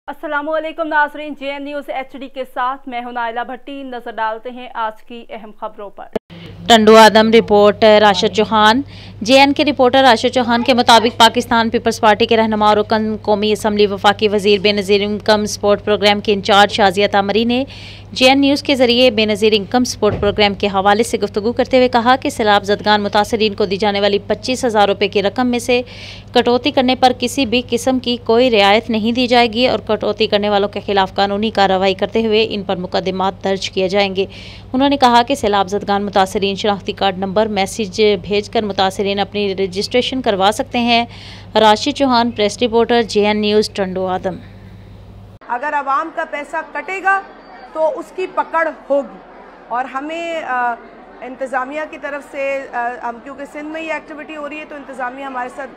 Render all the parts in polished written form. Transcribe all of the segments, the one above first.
अस्सलामुअलैकुम नाज़रीन, JN news HD के साथ मैं हूं नाइला भट्टी। नजर डालते हैं आज की अहम खबरों पर। टंडू आदम रिपोर्ट राशिद चौहान। JN के रिपोर्टर राशिद चौहान के मुताबिक पाकिस्तान पीपल्स पार्टी के रहनुमा और कौमी असम्बली वफाकी वजीर बेनज़ीर इनकम सपोर्ट प्रोग्राम के इंचार्ज शाजिया तामरी ने JN न्यूज़ के जरिए बेनज़ीर इनकम सपोर्ट प्रोग्राम के हवाले से गुफ्तगू करते हुए कहा कि सैलाब ज़दगान मुतासरीन को दी जाने वाली 25,000 रुपये की रकम में से कटौती करने पर किसी भी किस्म की कोई रियायत नहीं दी जाएगी और कटौती करने वालों के खिलाफ कानूनी कार्रवाई करते हुए इन पर मुकदमात दर्ज किए जाएंगे। उन्होंने कहा कि सैलाब ज़दगान मुतासरीन शनाख्ती कार्ड नंबर मैसेज भेजकर मुतासरीन अपनी रजिस्ट्रेशन करवा सकते हैं। Rashid Chauhan, press reporter, JN news, Tando Adam. अगर आवाम का पैसा कटेगा तो उसकी पकड़ होगी और हमें इंतज़ामिया की तरफ से हम क्योंकि सिंध में ये एक्टिविटी हो रही है तो इंतज़ामिया हमारे साथ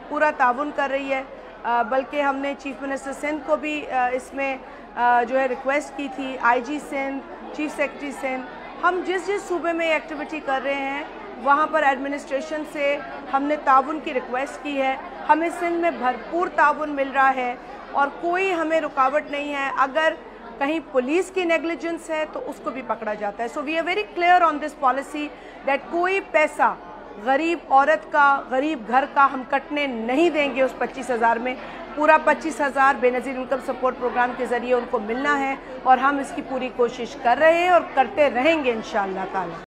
पूरा ताउन कर रही है, बल्कि हमने चीफ मिनिस्टर सिंध को भी इसमें जो है रिक्वेस्ट की थी, IG Sindh, chief secretary Sindh. हम जिस सूबे में एक्टिविटी कर रहे हैं वहाँ पर एडमिनिस्ट्रेशन से हमने ताउन की रिक्वेस्ट की है। हमें सिंध में भरपूर ताउन मिल रहा है और कोई हमें रुकावट नहीं है। अगर कहीं पुलिस की नेग्लिजेंस है तो उसको भी पकड़ा जाता है। So we are very clear on this policy that कोई पैसा गरीब औरत का, गरीब घर का हम कटने नहीं देंगे। उस 25,000 में पूरा 25,000 बेनज़ीर इनकम सपोर्ट प्रोग्राम के ज़रिए उनको मिलना है और हम इसकी पूरी कोशिश कर रहे हैं और करते रहेंगे इंशाअल्लाह ताला।